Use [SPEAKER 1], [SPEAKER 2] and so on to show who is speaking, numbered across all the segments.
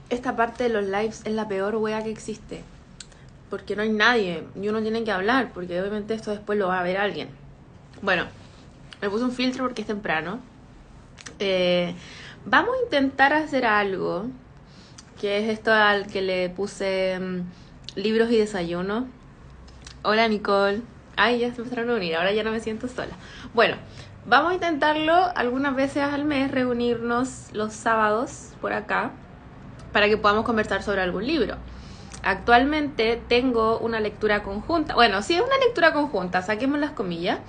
[SPEAKER 1] esta parte de los lives es la peor wea que existe. Porque no hay nadie y uno tiene que hablar, porque obviamente esto después lo va a ver alguien. Bueno, me puse un filtro porque es temprano. Vamos a intentar hacer algo, que es esto al que le puse libros y desayuno. Hola Nicole. Ay, ya se empezaron a unir, ahora ya no me siento sola. Bueno, vamos a intentarlo algunas veces al mes, reunirnos los sábados por acá para que podamos conversar sobre algún libro. Actualmente tengo una lectura conjunta. Bueno, sí es una lectura conjunta, saquemos las comillas.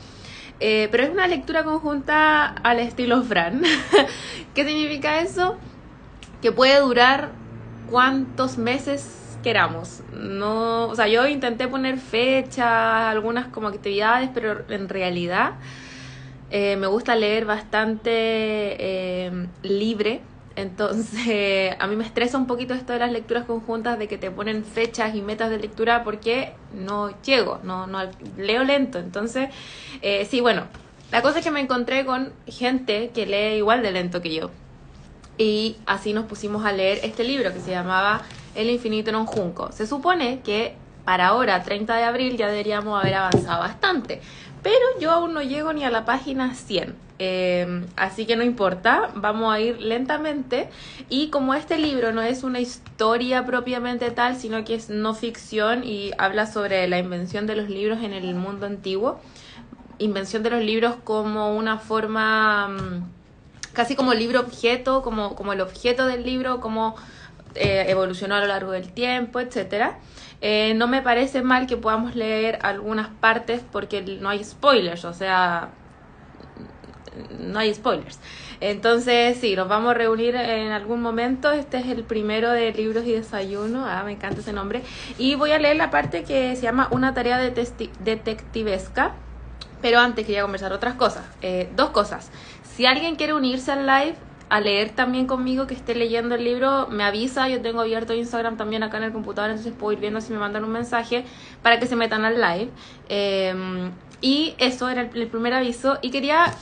[SPEAKER 1] Pero es una lectura conjunta al estilo Fran. ¿Qué significa eso? Que puede durar cuantos meses queramos. No, o sea, yo intenté poner fechas, algunas como actividades, pero en realidad me gusta leer bastante libre. Entonces, a mí me estresa un poquito esto de las lecturas conjuntas, de que te ponen fechas y metas de lectura, porque no llego, no leo lento. Entonces, sí, bueno, la cosa es que me encontré con gente que lee igual de lento que yo. Y así nos pusimos a leer este libro que se llamaba El infinito en un junco. Se supone que para ahora, 30 de abril, ya deberíamos haber avanzado bastante. Pero yo aún no llego ni a la página 100. Así que no importa, vamos a ir lentamente. Y como este libro no es una historia propiamente tal, sino que es no ficción y habla sobre la invención de los libros en el mundo antiguo, invención de los libros como una forma casi como libro objeto, como el objeto del libro, como evolucionó a lo largo del tiempo, etcétera. No me parece mal que podamos leer algunas partes porque no hay spoilers, o sea, no hay spoilers. Entonces, sí, nos vamos a reunir en algún momento. Este es el primero de libros y desayuno. Ah, me encanta ese nombre. Y voy a leer la parte que se llama Una tarea detectivesca. Pero antes quería conversar otras cosas. Dos cosas. Si alguien quiere unirse al live a leer también conmigo, que esté leyendo el libro, me avisa. Yo tengo abierto Instagram también acá en el computador, entonces puedo ir viendo si me mandan un mensaje para que se metan al live. Y eso era el primer aviso. Y quería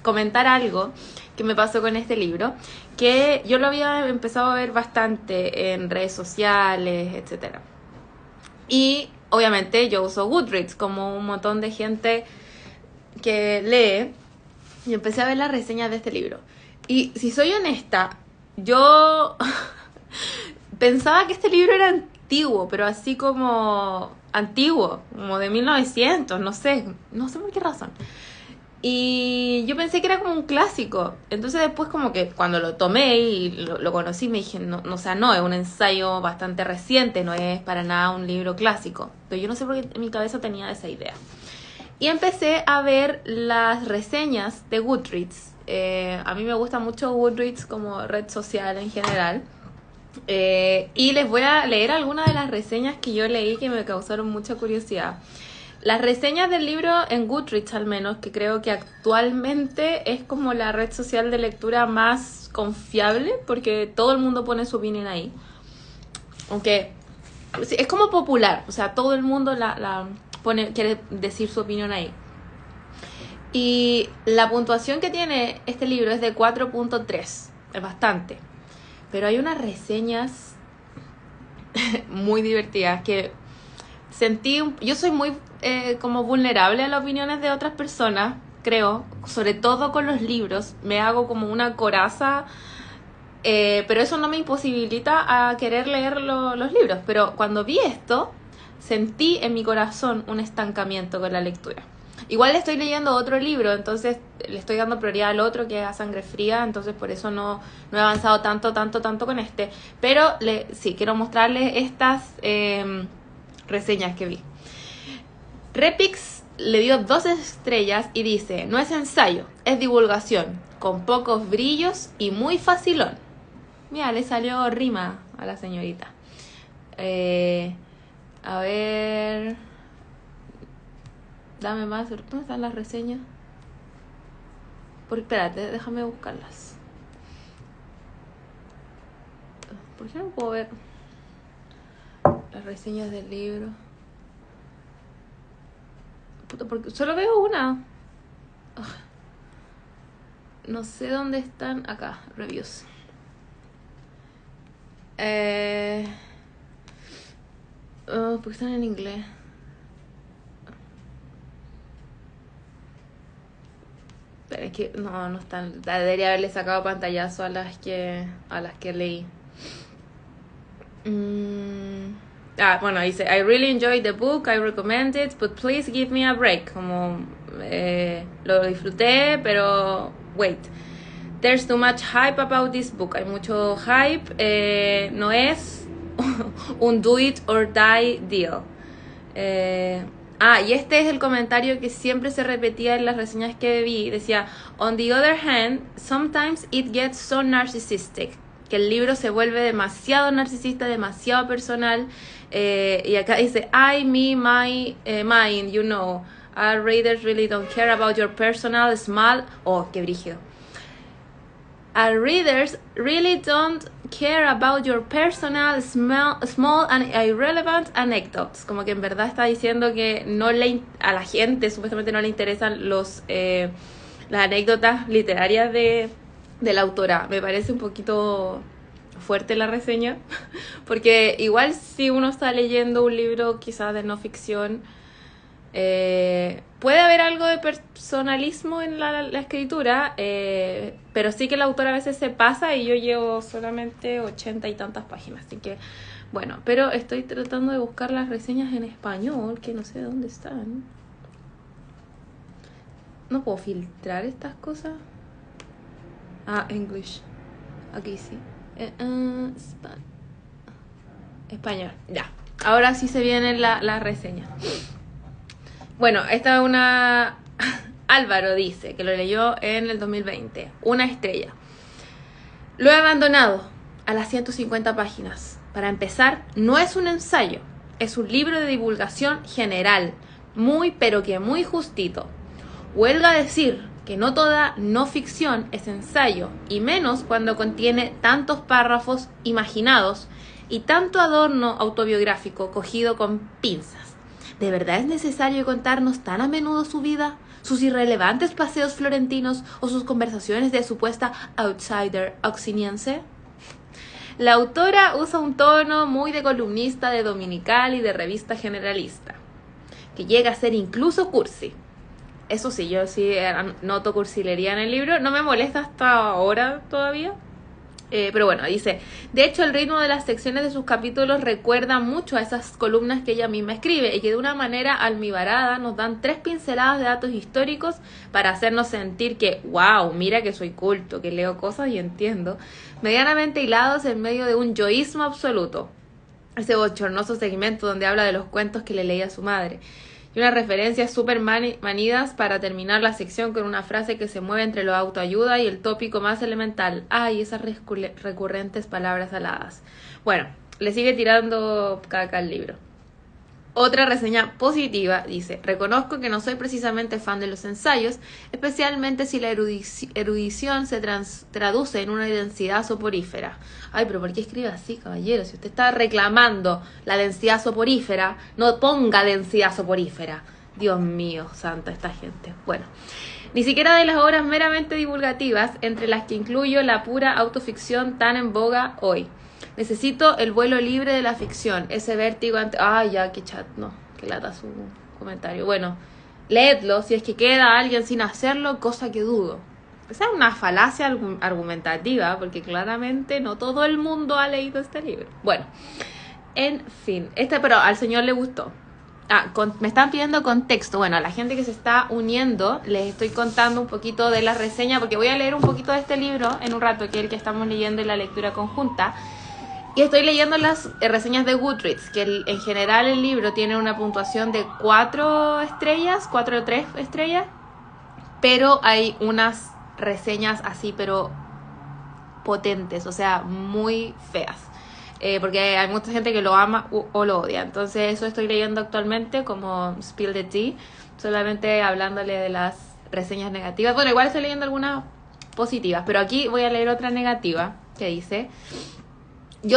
[SPEAKER 1] comentar algo que me pasó con este libro, que yo lo había empezado a ver bastante en redes sociales, etcétera. Y obviamente yo uso Goodreads como un montón de gente que lee, y empecé a ver las reseñas de este libro. Y si soy honesta, yo pensaba que este libro era antiguo, pero así como antiguo, como de 1900, no sé por qué razón. Y yo pensé que era como un clásico. Entonces después como que cuando lo tomé y lo conocí, me dije, no, o sea, no, es un ensayo bastante reciente, no es para nada un libro clásico. Pero yo no sé por qué en mi cabeza tenía esa idea. Y empecé a ver las reseñas de Goodreads. A mí me gusta mucho Goodreads como red social en general. Y les voy a leer algunas de las reseñas que yo leí que me causaron mucha curiosidad. Las reseñas del libro en Goodreads, al menos, que creo que actualmente es como la red social de lectura más confiable, porque todo el mundo pone su opinión ahí. Aunque es como popular, o sea, todo el mundo quiere decir su opinión ahí. Y la puntuación que tiene este libro es de 4.3, es bastante. Pero hay unas reseñas muy divertidas que yo soy muy como vulnerable a las opiniones de otras personas, creo, sobre todo con los libros. Me hago como una coraza, pero eso no me imposibilita a querer leer los libros. Pero cuando vi esto, sentí en mi corazón un estancamiento con la lectura. Igual estoy leyendo otro libro, entonces le estoy dando prioridad al otro, que es A Sangre Fría, entonces por eso no he avanzado tanto con este. Pero sí, quiero mostrarles estas reseñas que vi. Repix le dio 2 estrellas y dice: no es ensayo, es divulgación, con pocos brillos y muy facilón. Mira, le salió rima a la señorita. A ver, dame más. ¿Dónde están las reseñas? Espérate, déjame buscarlas. ¿Por qué no puedo ver las reseñas del libro? Puta, porque solo veo una. No sé dónde están. Acá, reviews. Porque están en inglés. Pero es que no están. Debería haberle sacado pantallazo a las que leí. Bueno, dice, I really enjoyed the book, I recommend it, but please give me a break. Como lo disfruté, pero wait. There's too much hype about this book. Hay mucho hype. No es un do it or die deal. Y este es el comentario que siempre se repetía en las reseñas que vi. Decía, on the other hand, sometimes it gets so narcissistic. Que el libro se vuelve demasiado narcisista, demasiado personal. Y acá dice, I, me, my, mine, you know. Our readers really don't care about your personal, small... Oh, qué brígido. Our readers really don't care about your personal, small and irrelevant anecdotes. Como que en verdad está diciendo que a la gente supuestamente no le interesan las anécdotas literarias de la autora. Me parece un poquito fuerte la reseña, porque igual si uno está leyendo un libro quizás de no ficción, puede haber algo de personalismo en la escritura, pero sí que la autora a veces se pasa y yo llevo solamente 80 y tantas páginas, así que bueno, pero estoy tratando de buscar las reseñas en español, que no sé dónde están. No puedo filtrar estas cosas. English, aquí sí. Español, ya. Ahora sí se viene la reseña. Bueno, esta es una... Álvaro dice que lo leyó en el 2020. 1 estrella. Lo he abandonado a las 150 páginas. Para empezar, no es un ensayo. Es un libro de divulgación general. Muy, pero que muy justito. Huelga decir que no toda no ficción es ensayo, y menos cuando contiene tantos párrafos imaginados y tanto adorno autobiográfico cogido con pinzas. ¿De verdad es necesario contarnos tan a menudo su vida, sus irrelevantes paseos florentinos o sus conversaciones de supuesta outsider oxiniense? La autora usa un tono muy de columnista de dominical y de revista generalista, que llega a ser incluso cursi. Eso sí, yo sí noto cursilería en el libro. No me molesta hasta ahora todavía. Pero bueno, dice, de hecho el ritmo de las secciones de sus capítulos recuerda mucho a esas columnas que ella misma escribe y que de una manera almibarada nos dan 3 pinceladas de datos históricos para hacernos sentir que, wow, mira que soy culto, que leo cosas y entiendo, medianamente hilados en medio de un yoísmo absoluto. Ese bochornoso segmento donde habla de los cuentos que le leía a su madre. Y unas referencias súper manidas para terminar la sección con una frase que se mueve entre lo autoayuda y el tópico más elemental. Y esas recurrentes palabras aladas. Bueno, le sigue tirando caca al libro. Otra reseña positiva dice, reconozco que no soy precisamente fan de los ensayos, especialmente si la erudición se traduce en una densidad soporífera. Pero ¿por qué escribe así, caballero? Si usted está reclamando la densidad soporífera, no ponga densidad soporífera. Dios mío, santa esta gente. Bueno, ni siquiera de las obras meramente divulgativas, entre las que incluyo la pura autoficción tan en boga hoy. Necesito el vuelo libre de la ficción, ese vértigo ante... qué chat, no, que lata su comentario. Bueno, leedlo si es que queda alguien sin hacerlo, cosa que dudo. Esa es una falacia argumentativa, porque claramente no todo el mundo ha leído este libro. Bueno, en fin, pero al señor le gustó. Me están pidiendo contexto. Bueno, a la gente que se está uniendo, les estoy contando un poquito de la reseña, porque voy a leer un poquito de este libro en un rato, que es el que estamos leyendo en la lectura conjunta. Y estoy leyendo las reseñas de Goodreads, que en general el libro tiene una puntuación de 4 estrellas, 4 o 3 estrellas, pero hay unas reseñas así, pero potentes, o sea, muy feas. Porque hay mucha gente que lo ama o lo odia. Entonces eso estoy leyendo actualmente como Spill the Tea, solamente hablándole de las reseñas negativas. Bueno, igual estoy leyendo algunas positivas, pero aquí voy a leer otra negativa que dice... Yo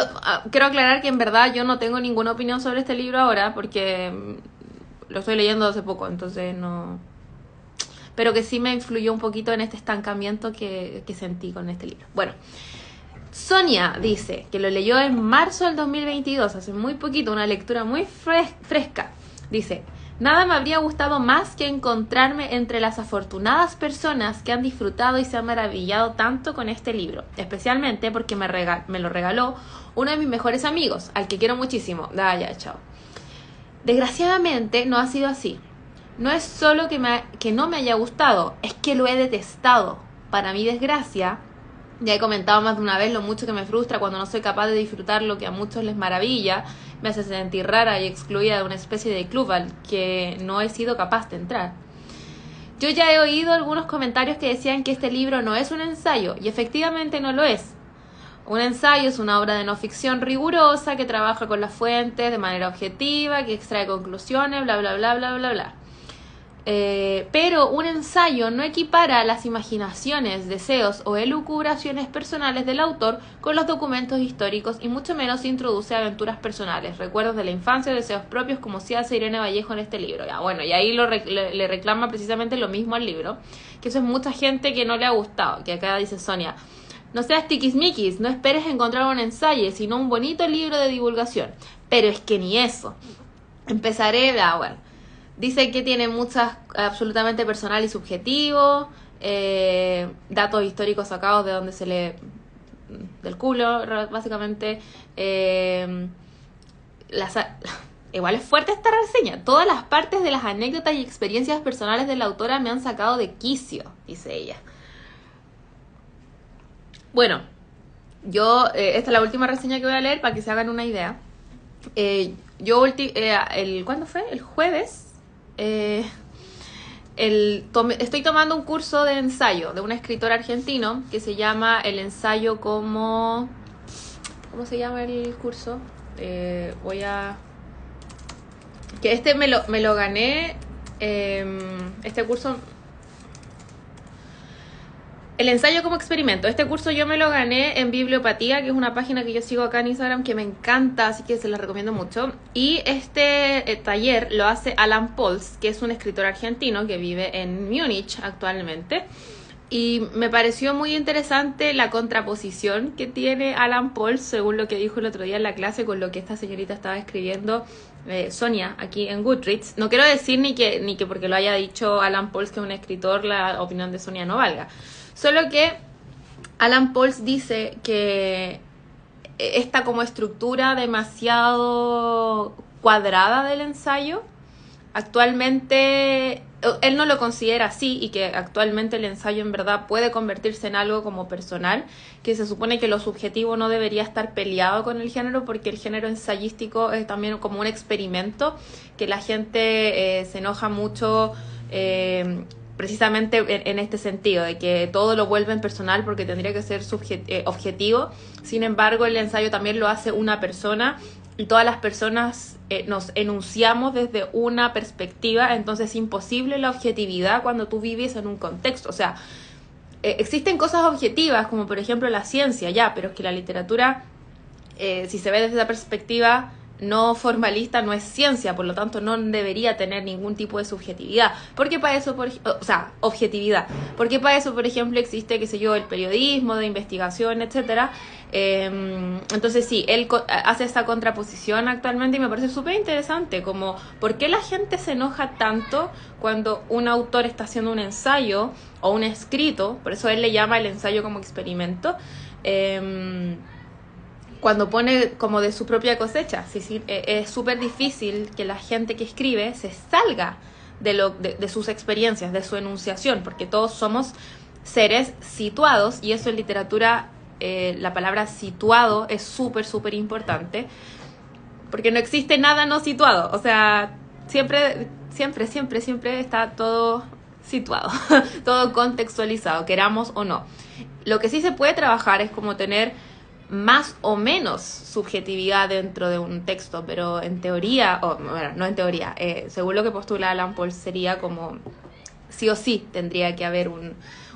[SPEAKER 1] quiero aclarar que en verdad yo no tengo ninguna opinión sobre este libro ahora, porque lo estoy leyendo hace poco, entonces no... Pero que sí me influyó un poquito en este estancamiento que sentí con este libro. Bueno, Sonia dice que lo leyó en marzo del 2022, hace muy poquito, una lectura muy fresca. Dice, nada me habría gustado más que encontrarme entre las afortunadas personas que han disfrutado y se han maravillado tanto con este libro, especialmente porque me lo regaló uno de mis mejores amigos, al que quiero muchísimo. Ya, chao. Desgraciadamente no ha sido así. No es solo que no me haya gustado, es que lo he detestado. Para mi desgracia, ya he comentado más de una vez lo mucho que me frustra cuando no soy capaz de disfrutar lo que a muchos les maravilla, me hace sentir rara y excluida de una especie de club al que no he sido capaz de entrar. Yo ya he oído algunos comentarios que decían que este libro no es un ensayo, y efectivamente no lo es. Un ensayo es una obra de no ficción rigurosa que trabaja con las fuentes de manera objetiva, que extrae conclusiones, bla, bla, bla, bla, bla, bla. Pero un ensayo no equipara las imaginaciones, deseos o elucubraciones personales del autor con los documentos históricos y mucho menos introduce aventuras personales, recuerdos de la infancia o deseos propios como sí hace Irene Vallejo en este libro. Ya, bueno, y ahí le reclama precisamente lo mismo al libro, que eso es mucha gente que no le ha gustado, que acá dice Sonia, no seas tiquismiquis, no esperes encontrar un ensayo, sino un bonito libro de divulgación. Pero es que ni eso. Empezaré, bueno. Dice que tiene muchas, absolutamente personal y subjetivo, datos históricos sacados de donde se le... del culo, básicamente. Igual es fuerte esta reseña. Todas las partes de las anécdotas y experiencias personales de la autora me han sacado de quicio, dice ella. Bueno, yo, esta es la última reseña que voy a leer para que se hagan una idea. ¿Cuándo fue? El jueves. Estoy tomando un curso de ensayo de un escritor argentino que se llama el ensayo como... ¿Cómo se llama el curso? Que este me lo gané, este curso... El ensayo como experimento. Este curso yo me lo gané en Bibliopatía, que es una página que yo sigo acá en Instagram que me encanta, así que se la recomiendo mucho. Y este taller lo hace Alan Pauls, que es un escritor argentino que vive en Múnich actualmente. Y me pareció muy interesante la contraposición que tiene Alan Pauls, según lo que dijo el otro día en la clase, con lo que esta señorita estaba escribiendo, Sonia, aquí en Goodreads. No quiero decir ni que porque lo haya dicho Alan Pauls, que es un escritor, la opinión de Sonia no valga. Solo que Alan Pauls dice que esta como estructura demasiado cuadrada del ensayo, actualmente él no lo considera así, y que actualmente el ensayo en verdad puede convertirse en algo como personal, que se supone que lo subjetivo no debería estar peleado con el género, porque el género ensayístico es también como un experimento, que la gente se enoja mucho precisamente en este sentido, de que todo lo vuelven personal porque tendría que ser objetivo. Sin embargo, el ensayo también lo hace una persona, y todas las personas nos enunciamos desde una perspectiva, entonces es imposible la objetividad cuando tú vives en un contexto. O sea, existen cosas objetivas, como por ejemplo la ciencia, ya, pero es que la literatura, si se ve desde esa perspectiva no formalista, no es ciencia, por lo tanto no debería tener ningún tipo de subjetividad. Porque para eso, objetividad. Porque para eso, por ejemplo, existe, qué sé yo, el periodismo de investigación, etcétera. Entonces sí, él hace esta contraposición actualmente y me parece súper interesante, como ¿por qué la gente se enoja tanto cuando un autor está haciendo un ensayo o un escrito? Por eso él le llama el ensayo como experimento, cuando pone como de su propia cosecha. Es súper difícil que la gente que escribe se salga de sus experiencias, de su enunciación, porque todos somos seres situados, y eso en literatura, la palabra situado es súper, súper importante, porque no existe nada no situado. O sea, siempre está todo situado, todo contextualizado, queramos o no. Lo que sí se puede trabajar es como tener más o menos subjetividad dentro de un texto, pero en teoría, no en teoría, según lo que postula Alan Pauls, sería como sí o sí tendría que haber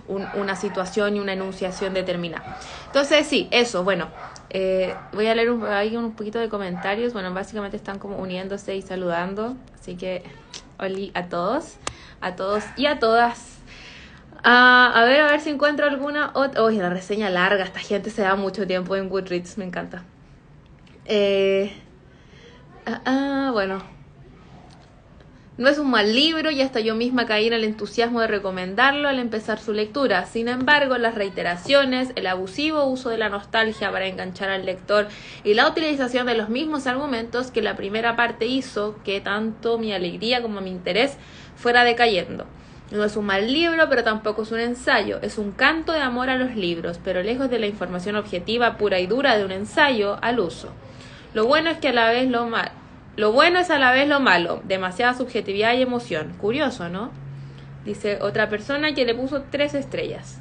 [SPEAKER 1] una situación y una enunciación determinada. Entonces sí, eso, bueno, voy a leer un poquito de comentarios. Bueno, básicamente están como uniéndose y saludando, así que hola a todos y a todas. A ver si encuentro alguna otra. Oye, la reseña larga, esta gente se da mucho tiempo en Goodreads, me encanta. Bueno. No es un mal libro y hasta yo misma caí en el entusiasmo de recomendarlo al empezar su lectura. Sin embargo, las reiteraciones, el abusivo uso de la nostalgia para enganchar al lector y la utilización de los mismos argumentos que la primera parte hizo que tanto mi alegría como mi interés fuera decayendo. No es un mal libro, pero tampoco es un ensayo. Es un canto de amor a los libros, pero lejos de la información objetiva pura y dura de un ensayo al uso. Lo bueno es a la vez lo malo, demasiada subjetividad y emoción. Curioso, ¿no? Dice otra persona que le puso 3 estrellas.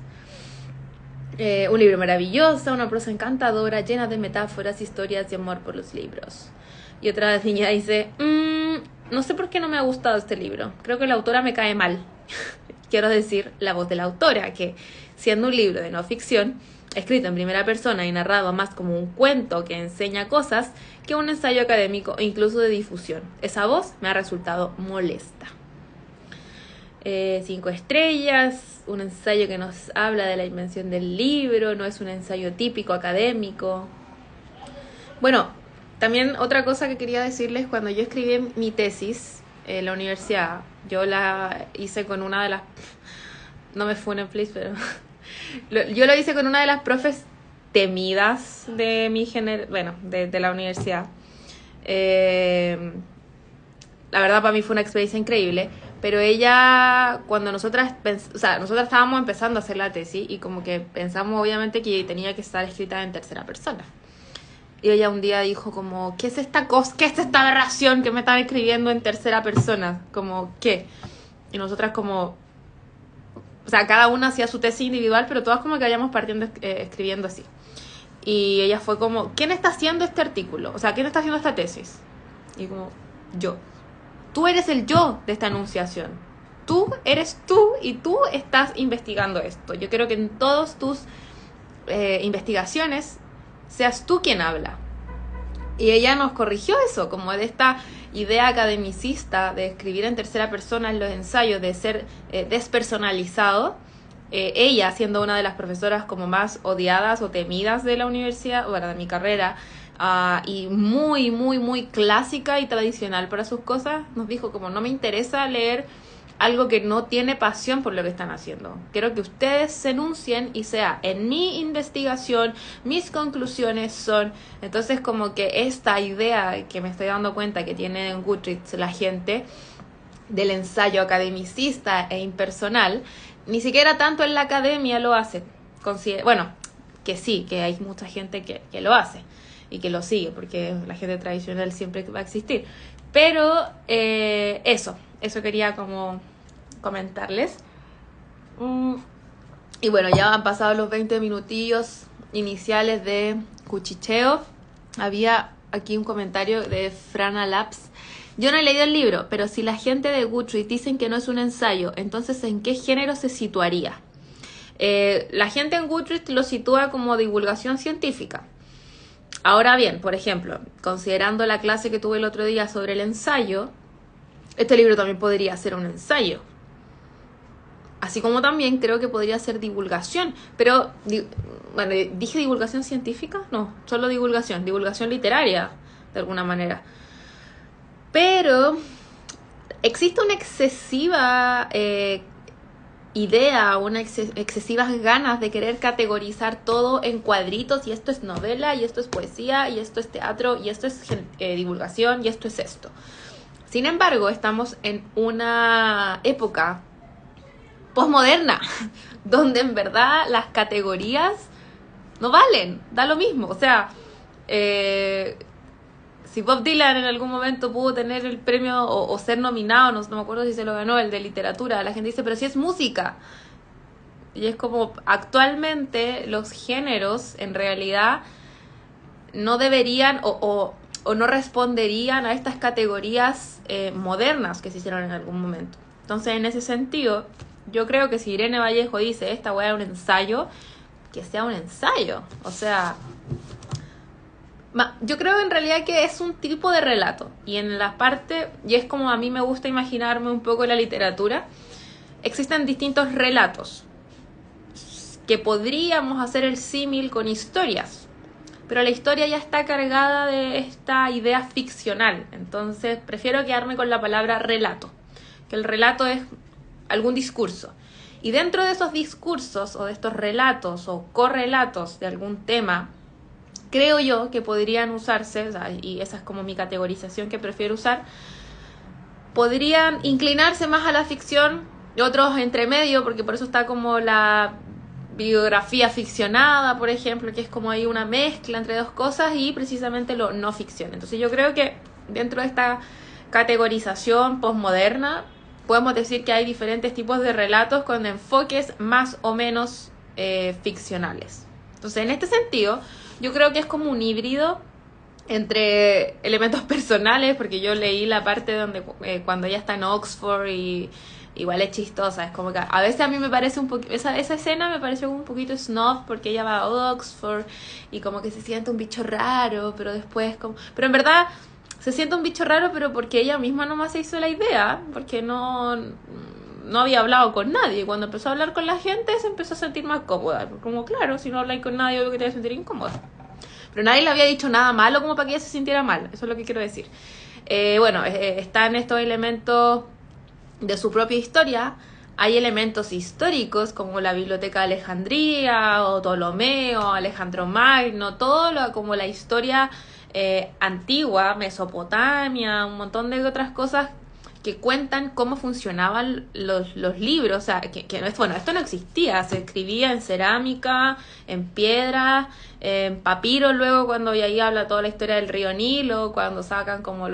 [SPEAKER 1] Un libro maravilloso, una prosa encantadora, llena de metáforas, historias y amor por los libros. Y otra niña dice, no sé por qué no me ha gustado este libro. Creo que la autora me cae mal. Quiero decir, la voz de la autora, que siendo un libro de no ficción, escrito en primera persona y narrado más como un cuento que enseña cosas que un ensayo académico e incluso de difusión. Esa voz me ha resultado molesta. 5 estrellas, un ensayo que nos habla de la invención del libro, no es un ensayo típico académico. Bueno, también otra cosa que quería decirles, cuando yo escribí mi tesis en la universidad, yo la hice con una de las... No me funen, please, pero... Yo lo hice con una de las profes temidas de mi de la universidad. La verdad para mí fue una experiencia increíble, pero ella, cuando nosotras estábamos empezando a hacer la tesis y como que pensamos obviamente que tenía que estar escrita en tercera persona. Y ella un día dijo como, ¿qué es esta cosa? ¿Qué es esta aberración que me están escribiendo en tercera persona? Como, ¿qué? Y nosotras como... O sea, cada una hacía su tesis individual, pero todas como que vayamos partiendo escribiendo así. Y ella fue como, ¿quién está haciendo este artículo? O sea, ¿quién está haciendo esta tesis? Y como, yo. Tú eres el yo de esta enunciación. Tú eres tú y tú estás investigando esto. Yo quiero que en todas tus investigaciones seas tú quien habla. Y ella nos corrigió eso, como de esta idea academicista de escribir en tercera persona en los ensayos, de ser despersonalizado. Ella, siendo una de las profesoras como más odiadas o temidas de la universidad, bueno, de mi carrera, y muy, muy, muy clásica y tradicional para sus cosas, nos dijo como, no me interesa leer algo que no tiene pasión por lo que están haciendo. Quiero que ustedes se enuncien y sea en mi investigación, mis conclusiones son... Entonces como que esta idea que me estoy dando cuenta que tiene en Goodreads la gente del ensayo academicista e impersonal, ni siquiera tanto en la academia lo hace. Bueno, que sí, que hay mucha gente que lo hace y que lo sigue, porque la gente tradicional siempre va a existir. Pero eso quería como comentarles. Y bueno, ya han pasado los 20 minutillos iniciales de cuchicheo. Había aquí un comentario de Frana Labs. Yo no he leído el libro, pero si la gente de Goodreads dicen que no es un ensayo, entonces ¿en qué género se situaría? La gente en Goodreads lo sitúa como divulgación científica. Ahora bien, por ejemplo, considerando la clase que tuve el otro día sobre el ensayo, este libro también podría ser un ensayo. Así como también creo que podría ser divulgación. Pero, bueno, ¿dije divulgación científica? No, solo divulgación literaria, de alguna manera. Pero existe una excesiva idea, excesivas ganas de querer categorizar todo en cuadritos, y esto es novela, y esto es poesía, y esto es teatro, y esto es divulgación, y esto es esto. Sin embargo, estamos en una época posmoderna, donde en verdad las categorías no valen, da lo mismo. O sea, si Bob Dylan en algún momento pudo tener el premio o ser nominado, no me acuerdo si se lo ganó, el de literatura, la gente dice, pero si es música. Y es como, actualmente los géneros en realidad no deberían o no responderían a estas categorías modernas que se hicieron en algún momento. Entonces, en ese sentido, yo creo que si Irene Vallejo dice, esta weá es un ensayo, que sea un ensayo. O sea, yo creo en realidad que es un tipo de relato. Y en la parte, y es como a mí me gusta imaginarme un poco la literatura, existen distintos relatos. que podríamos hacer el símil con historias, pero la historia ya está cargada de esta idea ficcional, entonces prefiero quedarme con la palabra relato, que el relato es algún discurso. Y dentro de esos discursos o de estos relatos o correlatos de algún tema, creo yo que podrían usarse, o sea, y esa es como mi categorización que prefiero usar, podrían inclinarse más a la ficción y otros entre medio, porque por eso está como la biografía ficcionada, por ejemplo, que es como ahí una mezcla entre dos cosas, y precisamente lo no ficción. Entonces yo creo que dentro de esta categorización postmoderna podemos decir que hay diferentes tipos de relatos con enfoques más o menos ficcionales. Entonces, en este sentido, yo creo que es como un híbrido entre elementos personales, porque yo leí la parte donde cuando ella está en Oxford y igual es chistosa, es como que a veces a mí me parece un poquito, esa escena me pareció un poquito snob, porque ella va a Oxford y como que se siente un bicho raro, pero después como, pero en verdad se siente un bicho raro, pero porque ella misma nomás se hizo la idea, porque no había hablado con nadie. Cuando empezó a hablar con la gente se empezó a sentir más cómoda, como claro, si no hablas con nadie obvio que te vas a sentir incómoda. Pero nadie le había dicho nada malo como para que ella se sintiera mal, eso es lo que quiero decir. Están estos elementos de su propia historia. Hay elementos históricos como la Biblioteca de Alejandría o Ptolomeo, Alejandro Magno, como la historia antigua, Mesopotamia, un montón de otras cosas que cuentan cómo funcionaban los libros. O sea, que no es, bueno, esto no existía, se escribía en cerámica, en piedra, en papiro, luego cuando y ahí habla toda la historia del río Nilo, cuando sacan como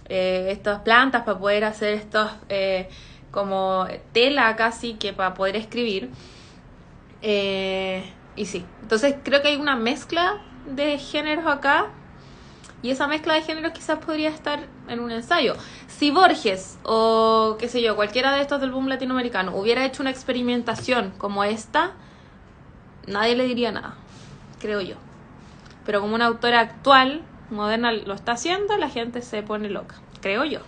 [SPEAKER 1] estas plantas para poder hacer estos como tela casi que para poder escribir. Y sí, entonces creo que hay una mezcla de géneros acá, y esa mezcla de géneros quizás podría estar en un ensayo. Si Borges o qué sé yo, cualquiera de estos del boom latinoamericano hubiera hecho una experimentación como esta, nadie le diría nada, creo yo. Pero como una autora actual, moderna, lo está haciendo, la gente se pone loca, creo yo.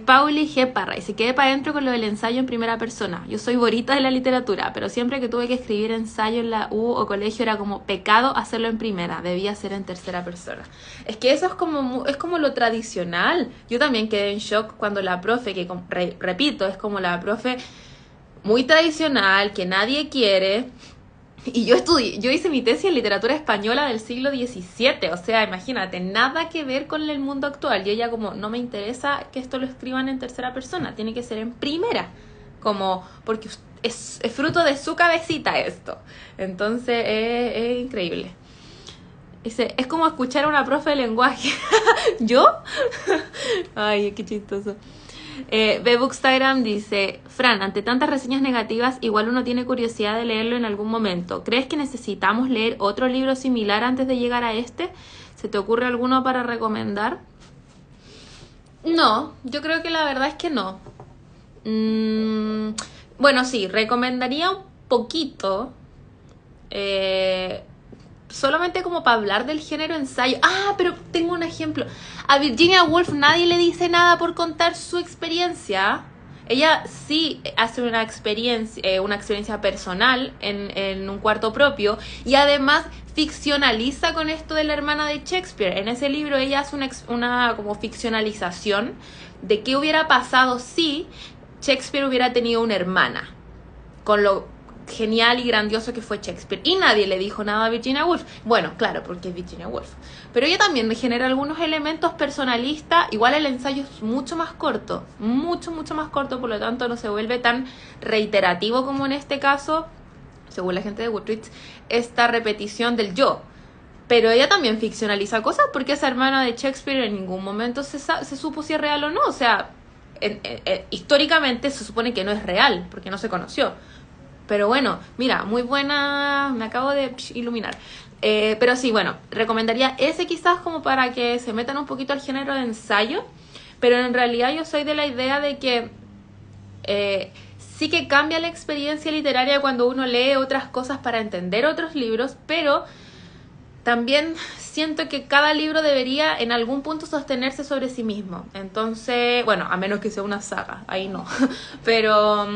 [SPEAKER 1] Pauli G. Parra, y se quede para adentro con lo del ensayo en primera persona. Yo soy borita de la literatura, pero siempre que tuve que escribir ensayo en la U o colegio era como pecado hacerlo en primera, debía ser en tercera persona. Es que eso es como lo tradicional. Yo también quedé en shock cuando la profe, que repito, es como la profe muy tradicional, que nadie quiere. Y yo hice mi tesis en literatura española del siglo XVII, o sea, imagínate, nada que ver con el mundo actual. Y ella como, no me interesa que esto lo escriban en tercera persona, tiene que ser en primera, como, porque es fruto de su cabecita esto. Entonces, es increíble. Es como escuchar a una profe de lenguaje. ¿Yo? Ay, qué chistoso. Bebookstagram dice: Fran, ante tantas reseñas negativas, igual uno tiene curiosidad de leerlo en algún momento. ¿Crees que necesitamos leer otro libro similar antes de llegar a este? ¿Se te ocurre alguno para recomendar? No, yo creo que la verdad es que no. Bueno, sí, recomendaría un poquito, solamente como para hablar del género ensayo. Ah, pero tengo un ejemplo. A Virginia Woolf nadie le dice nada por contar su experiencia. Ella sí hace una experiencia personal en un cuarto propio, y además ficcionaliza con esto de la hermana de Shakespeare. En ese libro ella hace una como ficcionalización de qué hubiera pasado si Shakespeare hubiera tenido una hermana, con lo genial y grandioso que fue Shakespeare, y nadie le dijo nada a Virginia Woolf. Bueno, claro, porque es Virginia Woolf, pero ella también genera algunos elementos personalistas. Igual el ensayo es mucho más corto, mucho más corto, por lo tanto no se vuelve tan reiterativo como en este caso, según la gente de Goodreads, esta repetición del yo. Pero ella también ficcionaliza cosas, porque esa hermana de Shakespeare en ningún momento se supo si es real o no. O sea, históricamente se supone que no es real, porque no se conoció. Pero bueno, mira, muy buena, me acabo de iluminar. Pero sí, bueno, recomendaría ese quizás como para que se metan un poquito al género de ensayo. Pero en realidad yo soy de la idea de que sí que cambia la experiencia literaria cuando uno lee otras cosas para entender otros libros, pero también siento que cada libro debería en algún punto sostenerse sobre sí mismo. Entonces, bueno, a menos que sea una saga, ahí no. Pero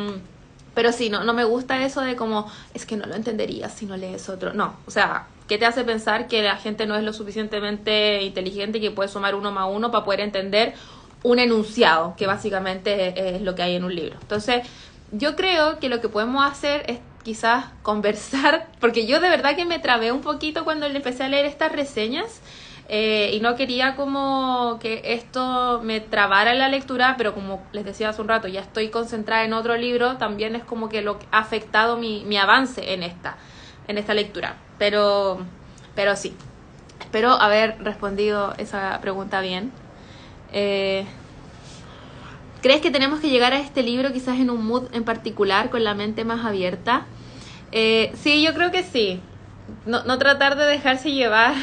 [SPEAKER 1] Pero sí, no me gusta eso de como, es que no lo entenderías si no lees otro. No, o sea, ¿qué te hace pensar que la gente no es lo suficientemente inteligente que puede sumar 1 más 1 para poder entender un enunciado, que básicamente es lo que hay en un libro? Entonces, yo creo que lo que podemos hacer es quizás conversar, porque yo de verdad que me trabé un poquito cuando le empecé a leer estas reseñas, y no quería como que esto me trabara en la lectura, pero como les decía hace un rato, ya estoy concentrada en otro libro, también es como que lo que ha afectado mi avance en esta lectura. Pero sí, espero haber respondido esa pregunta bien. ¿Crees que tenemos que llegar a este libro quizás en un mood en particular, con la mente más abierta? Sí, yo creo que sí. No tratar de dejarse llevar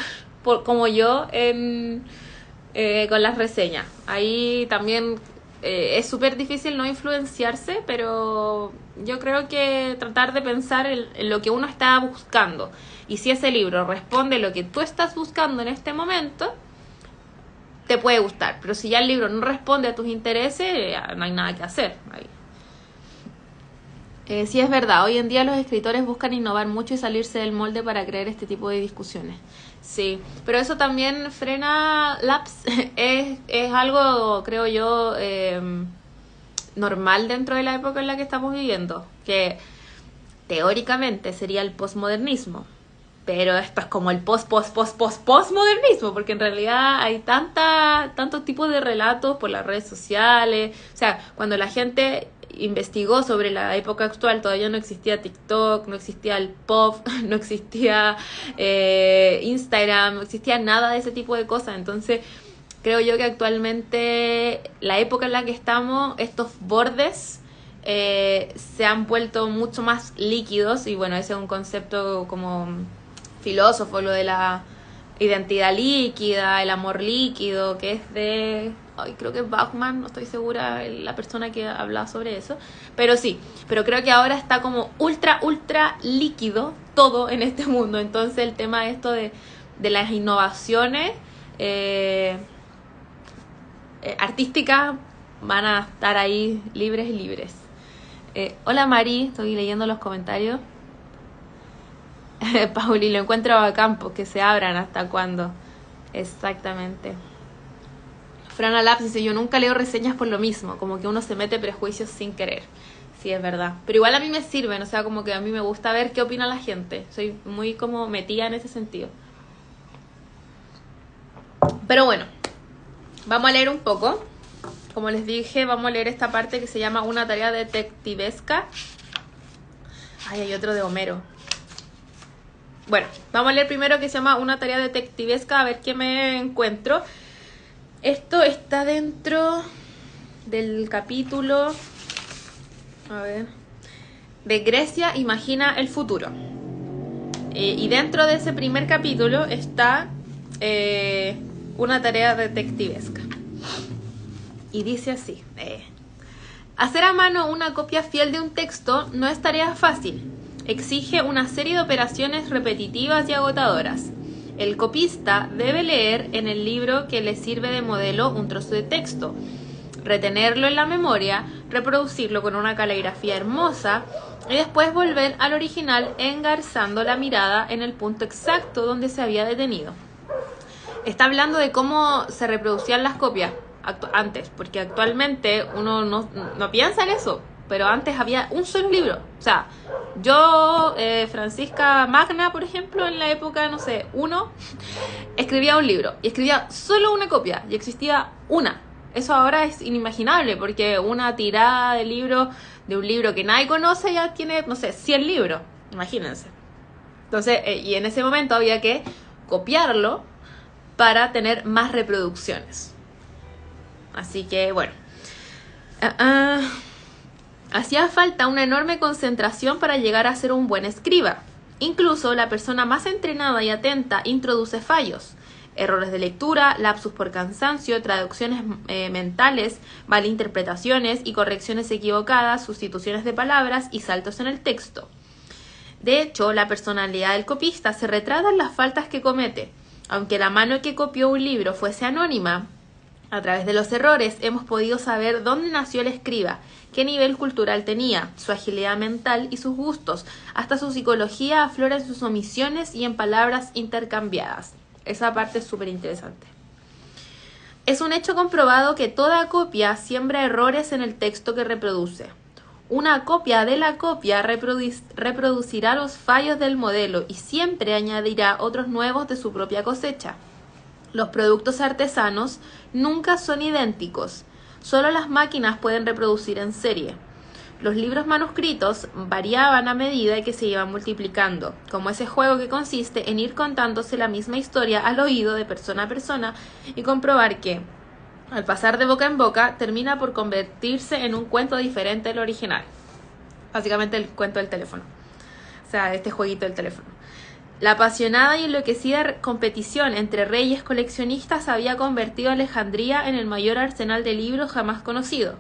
[SPEAKER 1] como yo con las reseñas. Ahí también es súper difícil no influenciarse, pero yo creo que tratar de pensar en lo que uno está buscando. Y si ese libro responde lo que tú estás buscando en este momento, te puede gustar. Pero si ya el libro no responde a tus intereses, no hay nada que hacer ahí. Sí, es verdad, hoy en día los escritores buscan innovar mucho y salirse del molde para crear este tipo de discusiones. Sí, pero eso también frena Labs. Es algo, creo yo, normal dentro de la época en la que estamos viviendo, que teóricamente sería el posmodernismo, pero esto es como el postmodernismo, porque en realidad hay tantos tipos de relatos por las redes sociales. O sea, cuando la gente investigó sobre la época actual, todavía no existía TikTok, no existía el pop, no existía Instagram, no existía nada de ese tipo de cosas. Entonces creo yo que actualmente la época en la que estamos, estos bordes se han vuelto mucho más líquidos. Y bueno, ese es un concepto como filósofo, lo de la identidad líquida, el amor líquido, que es de... creo que es Bachman, no estoy segura la persona que habla sobre eso, pero sí, pero creo que ahora está como ultra líquido todo en este mundo. Entonces el tema esto de las innovaciones artísticas van a estar ahí libres. Hola Mari, estoy leyendo los comentarios. Pauli, lo encuentro a campo, que se abran hasta cuándo. Exactamente. Frana Labs dice, yo nunca leo reseñas por lo mismo, como que uno se mete prejuicios sin querer. Sí, es verdad. Pero igual a mí me sirven, o sea, como que a mí me gusta ver qué opina la gente. Soy muy como metida en ese sentido. Pero bueno, vamos a leer un poco. Como les dije, vamos a leer esta parte que se llama Una tarea detectivesca. Ay, hay otro de Homero. Bueno, vamos a leer primero que se llama Una tarea detectivesca, a ver qué me encuentro. Esto está dentro del capítulo, a ver, de Grecia imagina el futuro. Y dentro de ese primer capítulo está una tarea detectivesca. Y dice así, hacer a mano una copia fiel de un texto no es tarea fácil. Exige una serie de operaciones repetitivas y agotadoras. El copista debe leer en el libro que le sirve de modelo un trozo de texto, retenerlo en la memoria, reproducirlo con una caligrafía hermosa y después volver al original engarzando la mirada en el punto exacto donde se había detenido. Está hablando de cómo se reproducían las copias antes, porque actualmente uno no piensa en eso, pero antes había un solo libro. O sea, yo, Francisca Magna, por ejemplo, en la época, no sé, escribía un libro y escribía solo una copia y existía una. Eso ahora es inimaginable, porque una tirada de un libro que nadie conoce ya tiene, no sé, 100 libros, imagínense. Entonces, y en ese momento había que copiarlo para tener más reproducciones. Así que, bueno. Hacía falta una enorme concentración para llegar a ser un buen escriba. Incluso la persona más entrenada y atenta introduce fallos, errores de lectura, lapsus por cansancio, traducciones mentales, malinterpretaciones y correcciones equivocadas, sustituciones de palabras y saltos en el texto. De hecho, la personalidad del copista se retrata en las faltas que comete. Aunque la mano que copió un libro fuese anónima, a través de los errores hemos podido saber dónde nació el escriba, qué nivel cultural tenía, su agilidad mental y sus gustos. Hasta su psicología aflora en sus omisiones y en palabras intercambiadas. Esa parte es súper interesante. Es un hecho comprobado que toda copia siembra errores en el texto que reproduce. Una copia de la copia reproducirá los fallos del modelo y siempre añadirá otros nuevos de su propia cosecha. Los productos artesanos nunca son idénticos. Solo las máquinas pueden reproducir en serie. Los libros manuscritos variaban a medida que se iban multiplicando, como ese juego que consiste en ir contándose la misma historia al oído de persona a persona y comprobar que, al pasar de boca en boca, termina por convertirse en un cuento diferente del original. Básicamente el cuento del teléfono. O sea, este jueguito del teléfono. La apasionada y enloquecida competición entre reyes coleccionistas había convertido a Alejandría en el mayor arsenal de libros jamás conocido.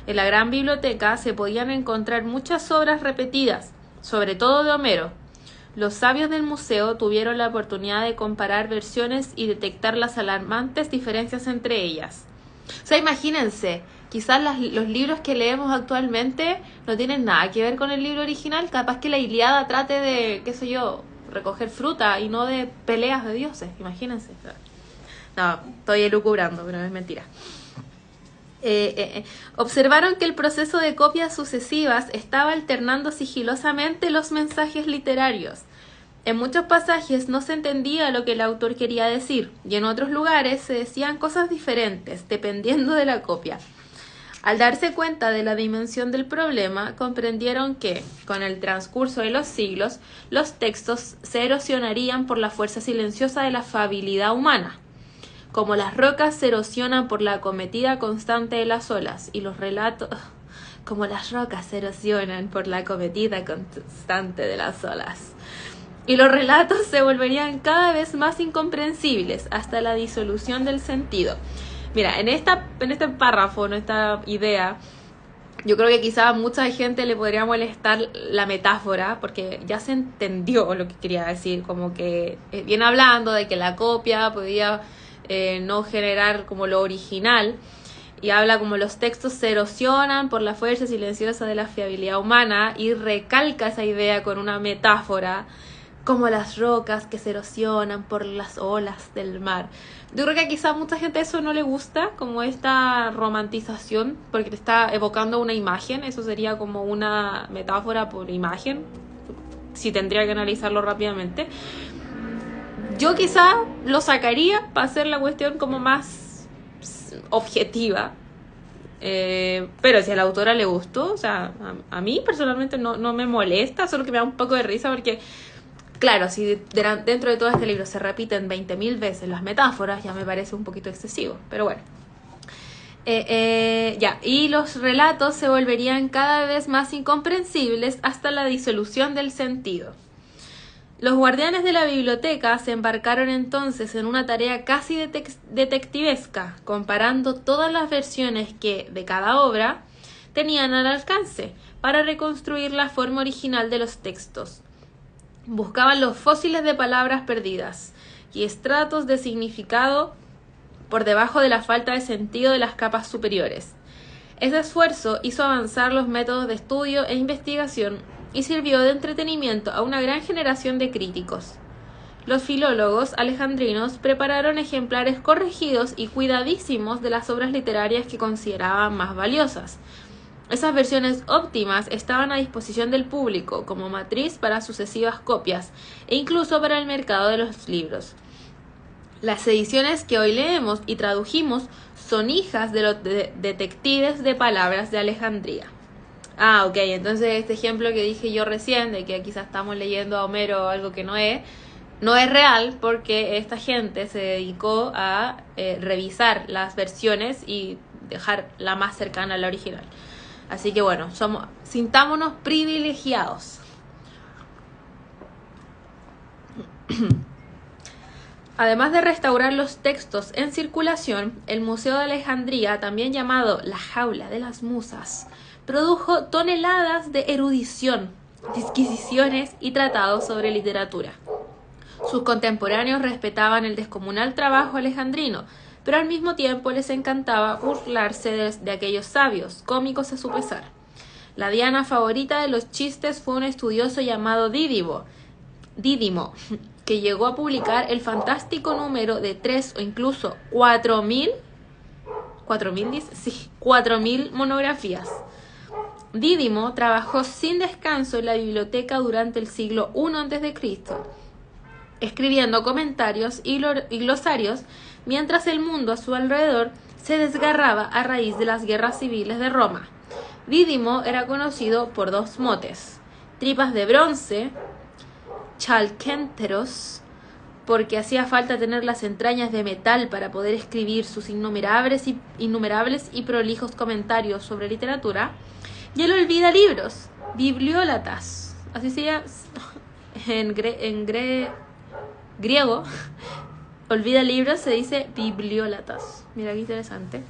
[SPEAKER 1] En la gran biblioteca se podían encontrar muchas obras repetidas, sobre todo de Homero. Los sabios del museo tuvieron la oportunidad de comparar versiones y detectar las alarmantes diferencias entre ellas. O sea, imagínense, quizás los libros que leemos actualmente no tienen nada que ver con el libro original. Capaz que la Ilíada trate de, qué sé yo, recoger fruta y no de peleas de dioses, imagínense. No, estoy elucubrando, pero es mentira. Observaron que el proceso de copias sucesivas estaba alternando sigilosamente los mensajes literarios. En muchos pasajes no se entendía lo que el autor quería decir, y en otros lugares se decían cosas diferentes, dependiendo de la copia. Al darse cuenta de la dimensión del problema, comprendieron que, con el transcurso de los siglos, los textos se erosionarían por la fuerza silenciosa de la afabilidad humana, como las rocas se erosionan por la acometida constante de las olas, y los relatos, como las rocas se erosionan por la acometida constante de las olas. Y los relatos se volverían cada vez más incomprensibles hasta la disolución del sentido. Mira, en este párrafo, en esta idea, yo creo que quizá a mucha gente le podría molestar la metáfora, porque ya se entendió lo que quería decir, como que viene hablando de que la copia podía no generar como lo original, y habla como los textos se erosionan por la fuerza silenciosa de la fiabilidad humana, y recalca esa idea con una metáfora, como las rocas que se erosionan por las olas del mar. Yo creo que quizá a mucha gente eso no le gusta, como esta romantización, porque te está evocando una imagen. Eso sería como una metáfora por imagen, si tendría que analizarlo rápidamente. Yo quizá lo sacaría para hacer la cuestión como más objetiva, pero si a la autora le gustó, o sea, a mí personalmente no me molesta, solo que me da un poco de risa porque, claro, si dentro de todo este libro se repiten 20.000 veces las metáforas, ya me parece un poquito excesivo, pero bueno. Y los relatos se volverían cada vez más incomprensibles hasta la disolución del sentido. Los guardianes de la biblioteca se embarcaron entonces en una tarea casi detectivesca, comparando todas las versiones que, de cada obra, tenían al alcance, para reconstruir la forma original de los textos. Buscaban los fósiles de palabras perdidas y estratos de significado por debajo de la falta de sentido de las capas superiores. Ese esfuerzo hizo avanzar los métodos de estudio e investigación y sirvió de entretenimiento a una gran generación de críticos. Los filólogos alejandrinos prepararon ejemplares corregidos y cuidadísimos de las obras literarias que consideraban más valiosas. Esas versiones óptimas estaban a disposición del público como matriz para sucesivas copias e incluso para el mercado de los libros. Las ediciones que hoy leemos y tradujimos son hijas de los detectives de palabras de Alejandría. Ah, ok, entonces este ejemplo que dije yo recién, de que quizás estamos leyendo a Homero algo que no es real, porque esta gente se dedicó a revisar las versiones y dejar la más cercana a la original. Así que bueno, sintámonos privilegiados. Además de restaurar los textos en circulación, el Museo de Alejandría, también llamado la Jaula de las Musas, produjo toneladas de erudición, disquisiciones y tratados sobre literatura. Sus contemporáneos respetaban el descomunal trabajo alejandrino, pero al mismo tiempo les encantaba burlarse de aquellos sabios, cómicos a su pesar. La diana favorita de los chistes fue un estudioso llamado Dídimo, que llegó a publicar el fantástico número de 3 o incluso 4.000, 4.000 dice, sí, 4.000 monografías. Dídimo trabajó sin descanso en la biblioteca durante el siglo I a.C., escribiendo comentarios y glosarios mientras el mundo a su alrededor se desgarraba a raíz de las guerras civiles de Roma. Dídimo era conocido por dos motes: tripas de bronce, chalquénteros, porque hacía falta tener las entrañas de metal para poder escribir sus innumerables y prolijos comentarios sobre literatura, y el olvidalibros, bibliólatas, así se llama en griego. Olvidalibros se dice bibliólatas. Mira qué interesante.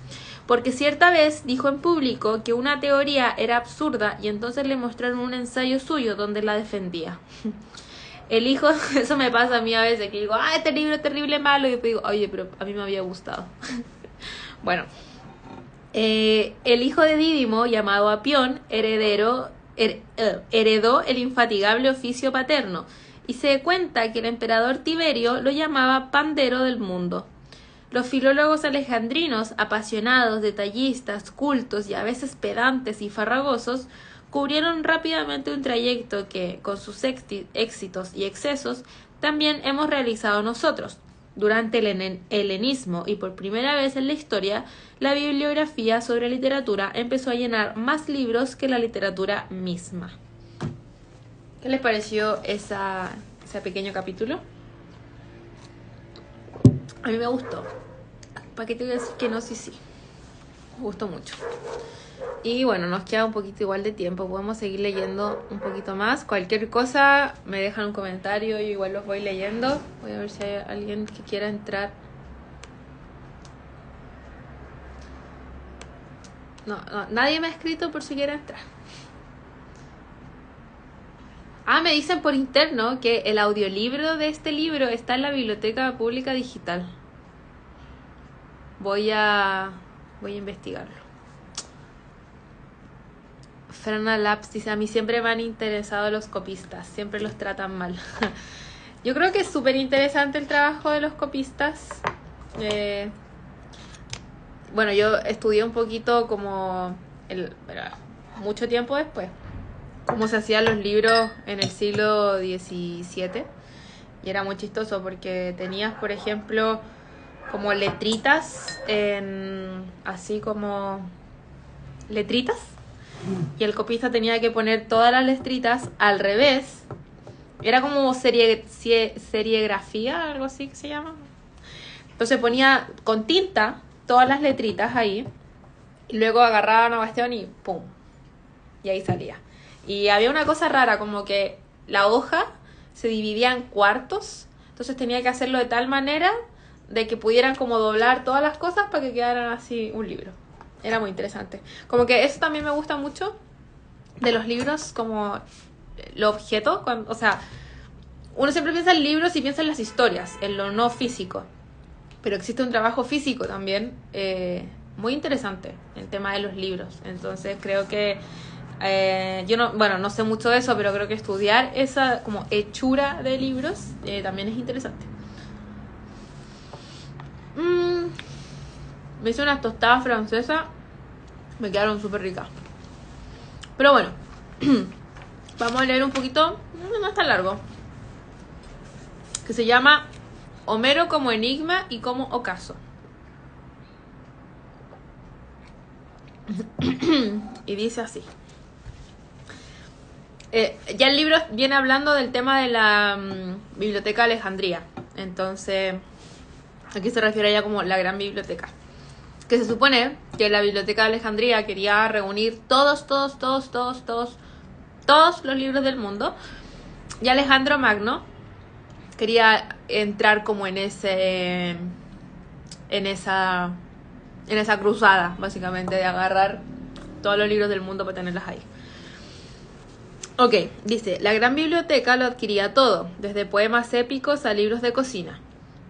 [SPEAKER 1] Porque cierta vez dijo en público que una teoría era absurda y entonces le mostraron un ensayo suyo donde la defendía. El hijo, eso me pasa a mí a veces, que digo, este libro es terrible malo, y después digo, oye, pero a mí me había gustado. Bueno, el hijo de Dídimo, llamado Apión, heredó el infatigable oficio paterno, y se cuenta que el emperador Tiberio lo llamaba pandero del mundo. Los filólogos alejandrinos, apasionados, detallistas, cultos y a veces pedantes y farragosos, cubrieron rápidamente un trayecto que, con sus éxitos y excesos, también hemos realizado nosotros. Durante el helenismo y por primera vez en la historia, la bibliografía sobre literatura empezó a llenar más libros que la literatura misma. ¿Qué les pareció ese pequeño capítulo? A mí me gustó. ¿Para qué te voy a decir que no? Sí. Me gustó mucho. Y bueno, nos queda un poquito igual de tiempo. Podemos seguir leyendo un poquito más. Cualquier cosa me dejan un comentario. Yo igual los voy leyendo. Voy a ver si hay alguien que quiera entrar. No, nadie me ha escrito por si quiere entrar. Me dicen por interno que el audiolibro de este libro está en la Biblioteca Pública Digital. Voy a investigarlo. Ferna Labs dice, a mí siempre me han interesado los copistas, siempre los tratan mal. Yo creo que es súper interesante el trabajo de los copistas. Bueno, yo estudié un poquito mucho tiempo después, cómo se hacían los libros en el siglo XVII. Y era muy chistoso porque tenías, por ejemplo, como letritas, así como letritas. Y el copista tenía que poner todas las letritas al revés. Era como serigrafía, algo así que se llama. Entonces ponía con tinta todas las letritas ahí. Y luego agarraba una cuestión y ¡pum! Y ahí salía. Y había una cosa rara, como que la hoja se dividía en cuartos. Entonces tenía que hacerlo de tal manera de que pudieran como doblar todas las cosas para que quedaran así un libro. Era muy interesante. Como que eso también me gusta mucho de los libros, como los objetos. O sea, uno siempre piensa en libros y piensa en las historias, en lo no físico. Pero existe un trabajo físico también muy interesante, el tema de los libros. Entonces creo que yo no sé mucho de eso, pero creo que estudiar esa como hechura de libros también es interesante. Me hice unas tostadas francesas, me quedaron súper ricas. Pero bueno, vamos a leer un poquito, no es tan largo, que se llama Homero como enigma y como ocaso. Y dice así. Ya el libro viene hablando del tema de la Biblioteca de Alejandría. Entonces, aquí se refiere ya como la gran biblioteca. Que se supone que la Biblioteca de Alejandría quería reunir todos los libros del mundo. Y Alejandro Magno quería entrar como en esa cruzada, básicamente, de agarrar todos los libros del mundo para tenerlos ahí. Ok, dice, la gran biblioteca lo adquiría todo, desde poemas épicos a libros de cocina.